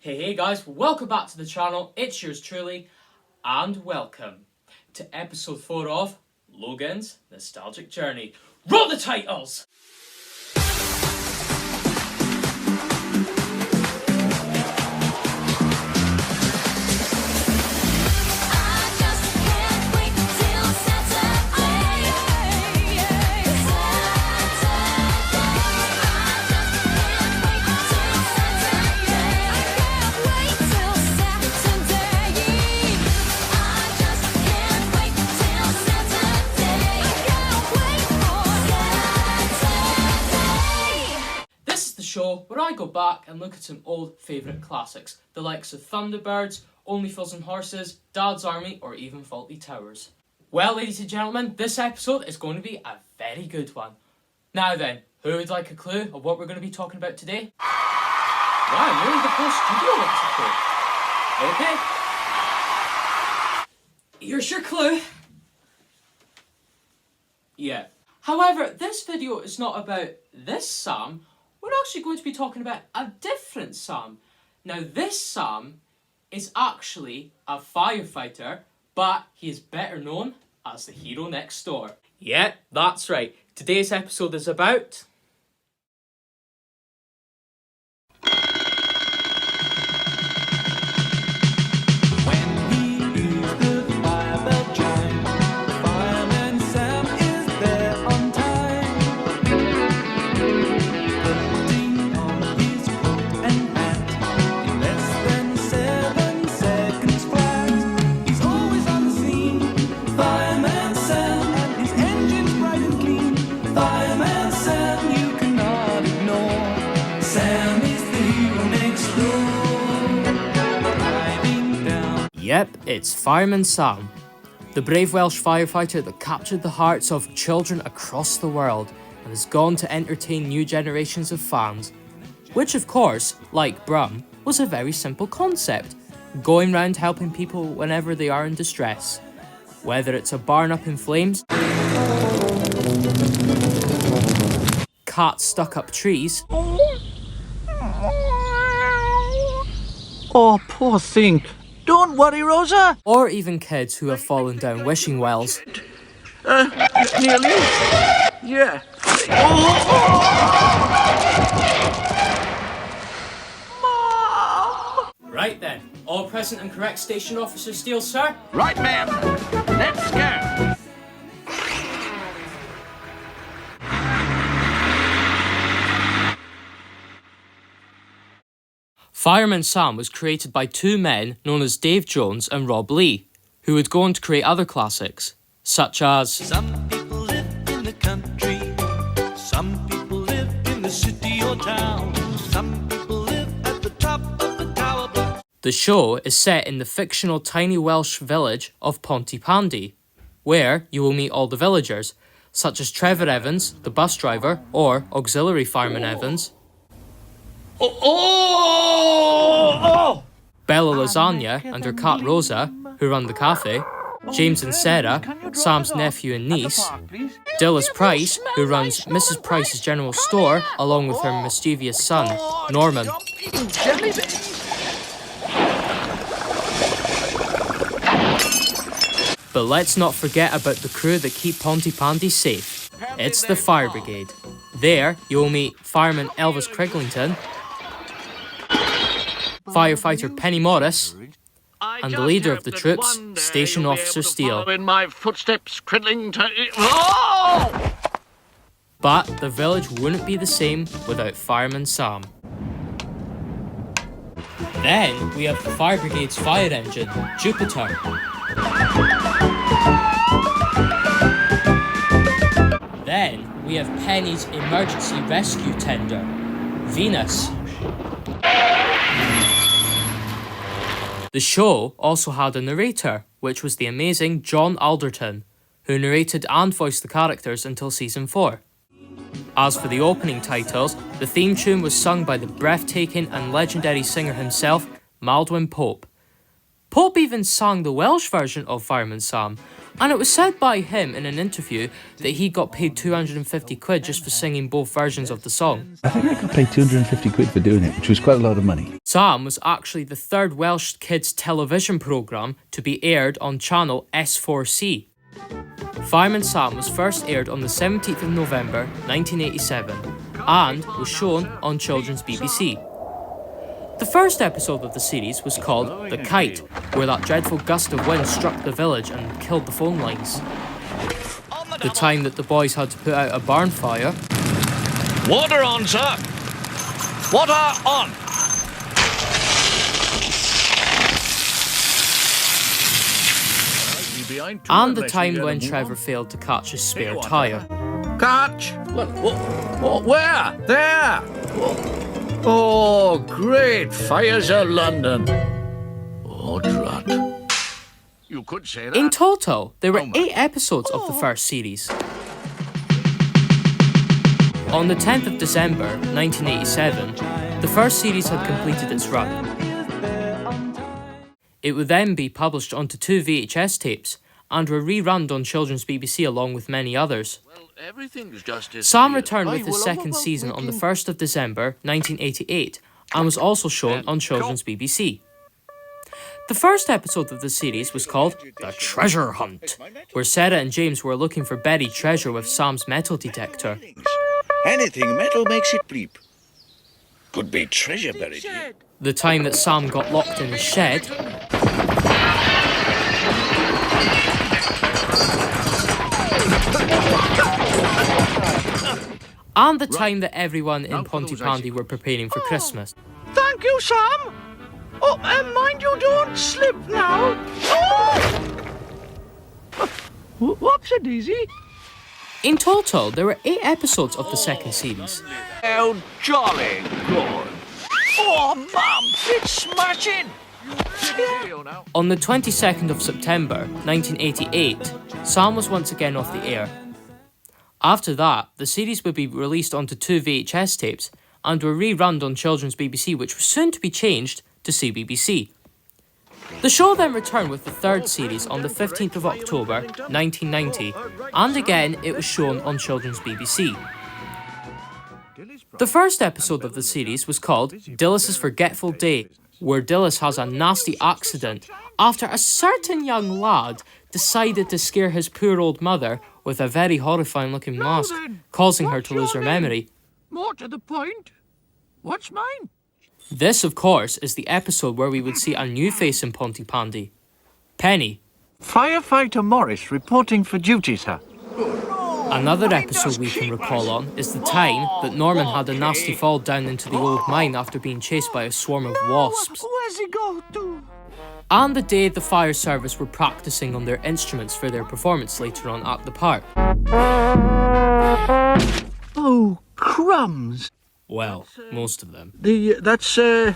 Hey guys, welcome back to the channel, it's yours truly, and welcome to episode 4 of Logan's Nostalgic Journey. Roll the titles! Show where I go back and look at some old favourite classics, the likes of Thunderbirds, Only Fools and Horses, Dad's Army, or even Fawlty Towers. Well, ladies and gentlemen, this episode is going to be a very good one. Now then, who would like a clue of what we're going to be talking about today? Wow, nearly the whole studio wants a clue. Okay. Here's your clue. Yeah. However, this video is not about this Sam. We're actually going to be talking about a different Sam. Now, this Sam is actually a firefighter, but he is better known as the hero next door. Yeah, that's right. Today's episode is about... Fireman Sam is there on time. Yep, it's Fireman Sam, the brave Welsh firefighter that captured the hearts of children across the world and has gone to entertain new generations of fans. Which of course, like Brum, was a very simple concept, going round helping people whenever they are in distress. Whether it's a barn up in flames, cats stuck up trees, oh, poor thing. Don't worry, Rosa. Or even kids who have fallen down wishing wells. Nearly. Yeah. Mom! Right then, all present and correct station officer Steele, sir? Right, ma'am. Let's go. Fireman Sam was created by two men known as Dave Jones and Rob Lee, who would go on to create other classics, such as Some people live in the country, some people live in the city or town, some people live at the top of the tower block. The show is set in the fictional tiny Welsh village of Pontypandy, where you will meet all the villagers, such as Trevor Evans, the bus driver, or Auxiliary Fireman Evans, Bella Lasagna and her cat Rosa, who run the cafe, James and Sarah, Sam's nephew and niece, Dilys Price, who runs Mrs. Price's general store, along with her mischievous son, Norman. But let's not forget about the crew that keep Pontypandy safe. It's the Fire Brigade. There, you'll meet Fireman Elvis Criglington, Firefighter Penny Morris, and the leader of the troops, Station Officer Steele. In my footsteps, Cridlington. Oh! But the village wouldn't be the same without Fireman Sam. Then we have the Fire Brigade's fire engine, Jupiter. Then we have Penny's emergency rescue tender, Venus. The show also had a narrator, which was the amazing John Alderton, who narrated and voiced the characters until season 4. As for the opening titles, the theme tune was sung by the breathtaking and legendary singer himself, Maldwyn Pope. Pope even sang the Welsh version of Fireman Sam, And it was said by him in an interview that he got paid 250 quid just for singing both versions of the song. I think I got paid 250 quid for doing it, which was quite a lot of money. Sam was actually the third Welsh kids television programme to be aired on channel S4C. Fireman Sam was first aired on the 17th of November 1987 and was shown on children's BBC. The first episode of the series was called The Kite, where that dreadful gust of wind struck the village and killed the phone lines. The time that the boys had to put out a barn fire. Water on, sir. Water on. And the time when Trevor failed to catch his spare tyre. Catch. Where? There. Oh, great fires of London. Oh, drat. You could say that. In total, there were 8 episodes of the first series. On the 10th of December 1987, the first series had completed its run. It would then be published onto 2 VHS tapes and were rerun on children's BBC along with many others. Well, everything's just as Sam returned with his second season on the 1st of December 1988 and was also shown on children's BBC. The first episode of the series was called The Treasure Hunt, where Sarah and James were looking for buried treasure with Sam's metal detector. Anything metal makes it bleep. Could be treasure buried here. The time that Sam got locked in his shed. And the time that everyone in Pontypandy were preparing for Christmas. Thank you, Sam. Oh, and mind you don't slip now. Oh! Whoops-a-daisy. In total, there were 8 episodes of the second series. Oh, jolly good. Oh, Mum, it's smashing. On the 22nd of September 1988, Sam was once again off the air. After that, the series would be released onto 2 VHS tapes and were rerun on children's BBC, which was soon to be changed to CBBC. The show then returned with the third series on the 15th of October 1990, and again it was shown on children's BBC. The first episode of the series was called Dillis's Forgetful Day, where Dillis has a nasty accident after a certain young lad decided to scare his poor old mother with a very horrifying looking mask, causing her to lose her memory. More to the point, what's mine? This, of course, is the episode where we would see a new face in Pontypandy. Penny. Firefighter Morris reporting for duty, sir. Another episode we can recall on is the time that Norman had a nasty fall down into the old mine after being chased by a swarm of wasps. Where's he go to? And the day the fire service were practicing on their instruments for their performance later on at the park. Oh, crumbs. Well, most of them. That's well,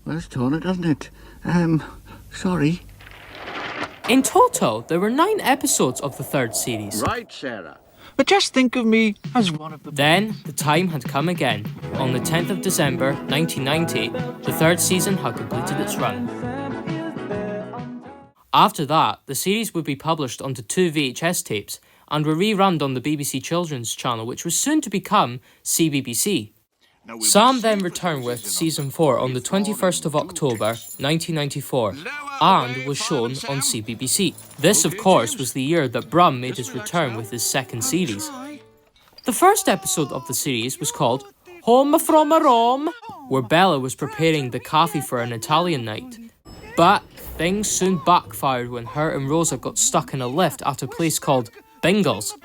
it's torn it, doesn't it? Sorry. In total, there were 9 episodes of the third series. Right, Sarah. But just think of me as one of the... Then, the time had come again. On the 10th of December 1990, the third season had completed its run. After that, the series would be published onto 2 VHS tapes and were rerun on the BBC Children's Channel, which was soon to become CBBC. Sam then returned with Season 4 on the 21st of October 1994 and was shown on CBBC. This, of course, was the year that Brum made his return with his second series. The first episode of the series was called Home from Rome, where Bella was preparing the coffee for an Italian night. But things soon backfired when her and Rosa got stuck in a lift at a place called Bingles,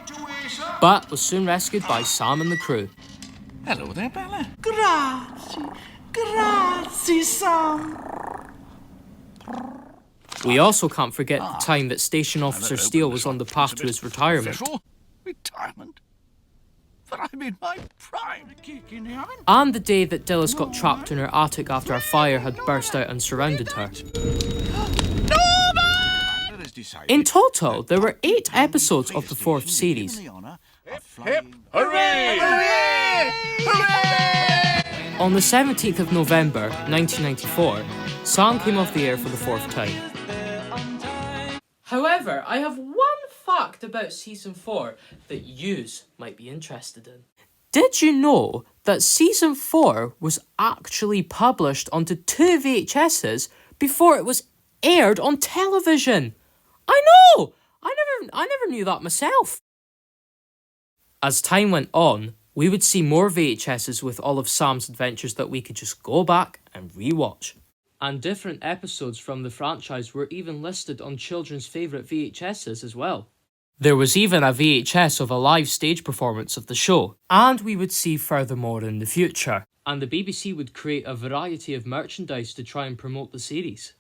but was soon rescued by Sam and the crew. Hello there, Bella. Grazie, Sam. We also can't forget the time that Station Officer Steele was on the path to his retirement. Retirement? But I'm in my prime. And the day that Dillis got trapped in her attic after a fire had burst out and surrounded her. In total, there were 8 episodes of the fourth series. Hip, hooray! Hooray! Hooray! On the 17th of November 1994, Sam came off the air for the 4th time. However, I have one fact about season 4 that yous might be interested in. Did you know that season 4 was actually published onto 2 VHSs before it was aired on television? I know! I never knew that myself. As time went on, we would see more VHSs with all of Sam's adventures that we could just go back and rewatch. And different episodes from the franchise were even listed on children's favourite VHSs as well. There was even a VHS of a live stage performance of the show, and we would see furthermore in the future. And the BBC would create a variety of merchandise to try and promote the series.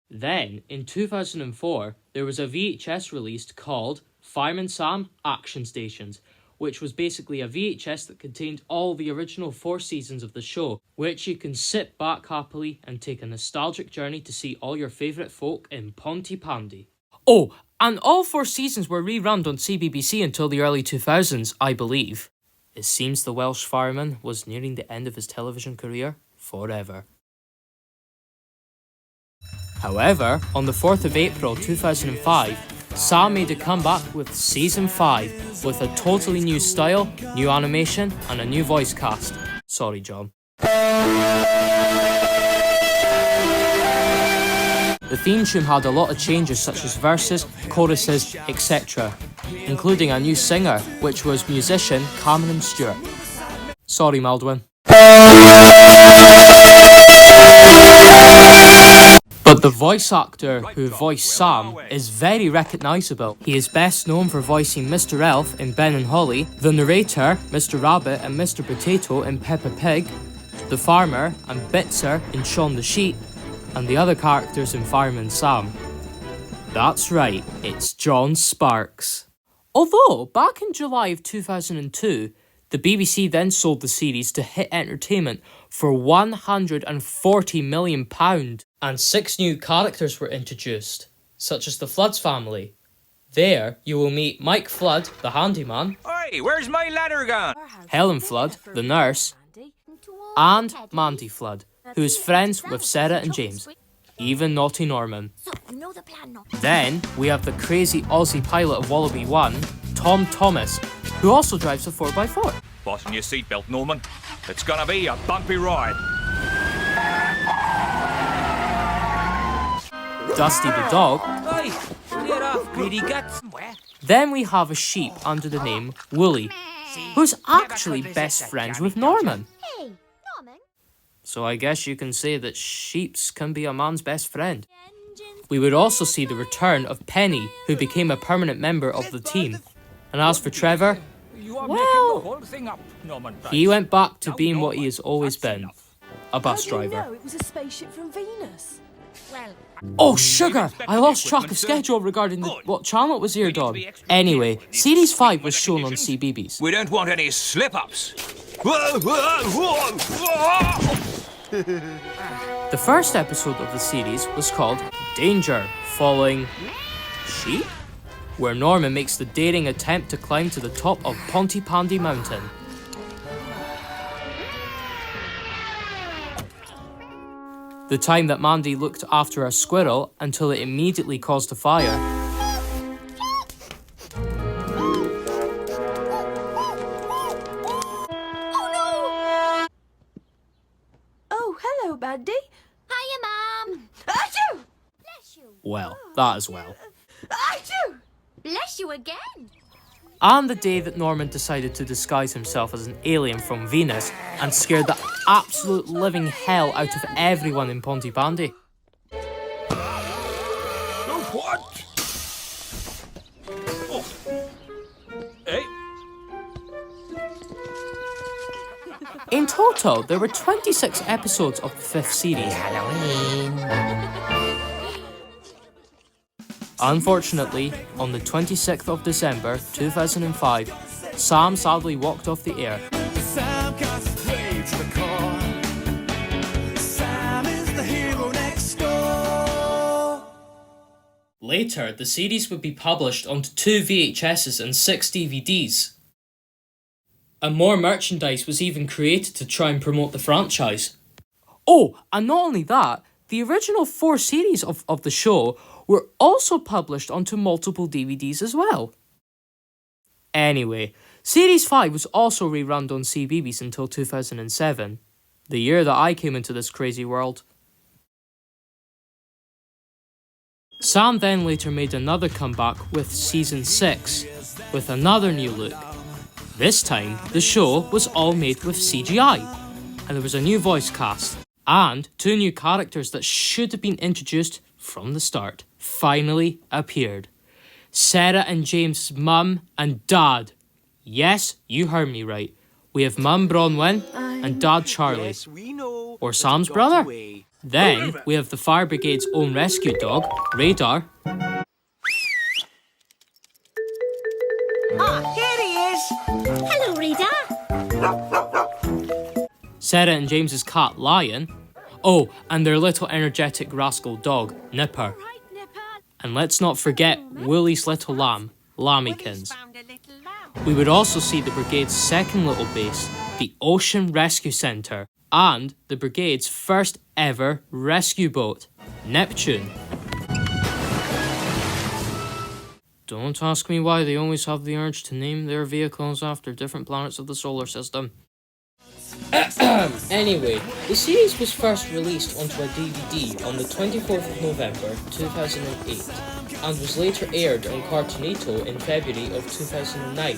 Then, in 2004, there was a VHS released called Fireman Sam Action Stations, which was basically a VHS that contained all the original 4 seasons of the show, which you can sit back happily and take a nostalgic journey to see all your favourite folk in Pontypandy. Oh, and all 4 seasons were rerun on CBBC until the early 2000s, I believe. It seems the Welsh fireman was nearing the end of his television career forever. However, on the 4th of April 2005, Sam made a comeback with Season 5, with a totally new style, new animation, and a new voice cast. Sorry, John. The theme tune had a lot of changes such as verses, choruses, etc., including a new singer, which was musician Cameron Stewart. Sorry, Maldwin. But the voice actor who voiced Sam is very recognisable. He is best known for voicing Mr. Elf in Ben and Holly, the narrator, Mr. Rabbit and Mr. Potato in Peppa Pig, the farmer and Bitzer in Shaun the Sheep, and the other characters in Fireman Sam. That's right, it's John Sparks. Although, back in July of 2002, the BBC then sold the series to Hit Entertainment for £140 million, and 6 new characters were introduced, such as the Floods family. There, you will meet Mike Flood, the handyman. Oi, where's my ladder gone? Helen Flood, the nurse, and Mandy Flood, who is friends with Sarah and James, even Naughty Norman. Then, we have the crazy Aussie pilot of Wallaby 1, Tom Thomas, who also drives a 4x4. Fasten your seatbelt, Norman. It's gonna be a bumpy ride. Dusty the dog. Oi, get off, greedy guts. Then we have a sheep under the name Wooly, who's actually best friends with Norman. Hey, Norman. So I guess you can say that sheeps can be a man's best friend. We would also see the return of Penny, who became a permanent member of the team. And as for Trevor, well, he went back to being what he has always been, a bus driver. How do you know it was a spaceship from Venus? Oh, sugar! I lost track of schedule regarding what channel it was aired on. Anyway, Series 5 was shown on CBeebies. We don't want any slip-ups. The first episode of the series was called Danger, following sheep? Where Norman makes the daring attempt to climb to the top of Pontypandy Mountain. The time that Mandy looked after a squirrel until it immediately caused a fire. Oh, hello, Mandy. Hiya, Mum. Achoo! Bless you. Well, that as well. Achoo! Bless you again. And the day that Norman decided to disguise himself as an alien from Venus and scared the absolute living hell out of everyone in Pontypandy. What? Oh. Hey? In total, there were 26 episodes of the 5th series. Unfortunately, on the 26th of December 2005, Sam sadly walked off the air. Sam cuts his way to the core. Sam is the hero next door. Later, the series would be published onto 2 VHSs and 6 DVDs. And more merchandise was even created to try and promote the franchise. Oh, and not only that, the original 4 series of the show were also published onto multiple DVDs as well. Anyway, Series 5 was also rerun on CBeebies until 2007, the year that I came into this crazy world. Sam then later made another comeback with Season 6, with another new look. This time, the show was all made with CGI, and there was a new voice cast, and 2 new characters that should have been introduced from the start finally appeared. Sarah and James' mum and dad. Yes, you heard me right. We have Mum Bronwyn and Dad Charlie, or Sam's brother. Then we have the fire brigade's own rescue dog, Radar. Here he is. Hello, Rita. Sarah and James's cat, Lion. Oh, and their little energetic rascal dog, Nipper. And let's not forget Woolie's little lamb, Lammykins. We would also see the brigade's second little base, the Ocean Rescue Centre, and the brigade's first ever rescue boat, Neptune. Don't ask me why they always have the urge to name their vehicles after different planets of the solar system. Anyway, the series was first released onto a DVD on the 24th of November 2008 and was later aired on Cartoonito in February of 2009.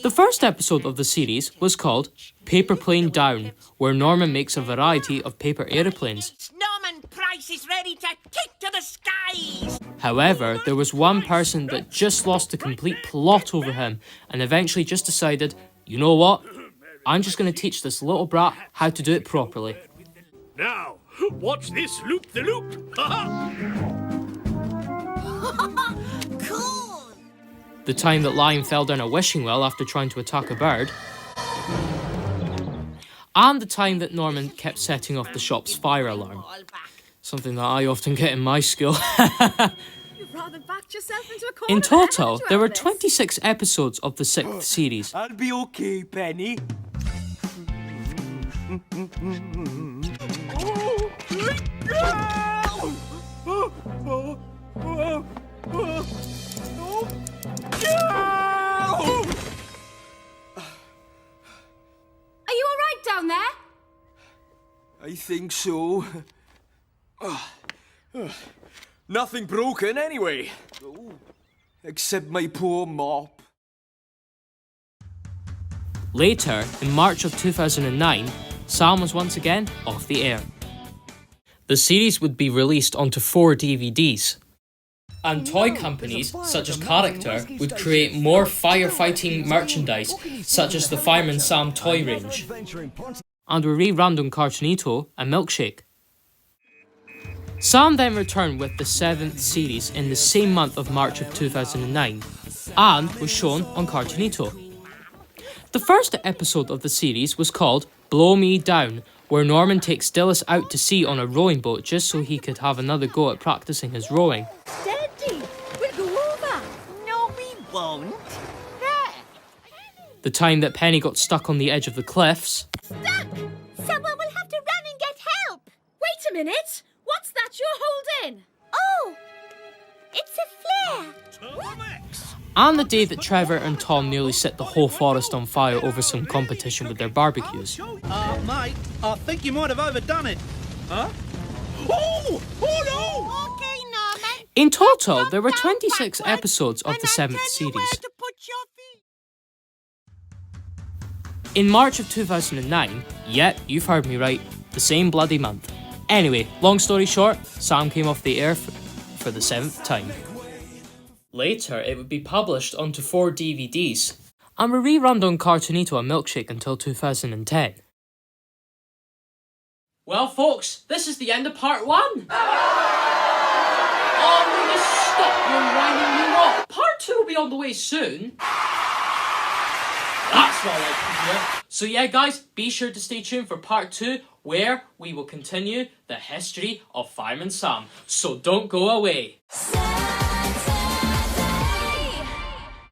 The first episode of the series was called Paper Plane Down, where Norman makes a variety of paper aeroplanes. Norman Price is ready to kick to the skies. However, there was one person that just lost the complete plot over him and eventually just decided, you know what? I'm just going to teach this little brat how to do it properly. Now, watch this loop-the-loop. Cool. The time that Lion fell down a wishing well after trying to attack a bird. And the time that Norman kept setting off the shop's fire alarm. Something that I often get in my school. You've rather backed yourself into a corner. In total, there were 26 episodes of the 6th series. I'll be okay, Penny. Are you all right down there? I think so. Nothing broken anyway. Except my poor mop. Later, in March of 2009, Sam was once again off the air. The series would be released onto 4 DVDs. And toy companies, such as Character, would create more firefighting merchandise, such as the Fireman Sam toy range. And were rerun on Cartoonito and Milkshake. Sam then returned with the 7th series in the same month of March of 2009, and was shown on Cartoonito. The first episode of the series was called Blow Me Down, where Norman takes Dillis out to sea on a rowing boat just so he could have another go at practicing his rowing. Steady. We'll go over. No, we won't. There. The time that Penny got stuck on the edge of the cliffs. Stuck! Someone will have to run and get help. Wait a minute. What's that you're holding? Oh, it's a flare. And the day that Trevor and Tom nearly set the whole forest on fire over some competition with their barbecues. Mate, I think you might have overdone it. Huh? Oh no! Okay, Norman. In total, there were 26 episodes of the 7th series. In March of 2009, yep, you've heard me right, the same bloody month. Anyway, long story short, Sam came off the air for the 7th time. Later, it would be published onto 4 DVDs, and were rerun on Cartoonito and Milkshake until 2010. Well, folks, this is the end of part 1. Oh, will you stop your whining, you lot? Part 2 will be on the way soon. That's what I like to hear. So yeah, guys, be sure to stay tuned for part 2, where we will continue the history of Fireman Sam. So don't go away.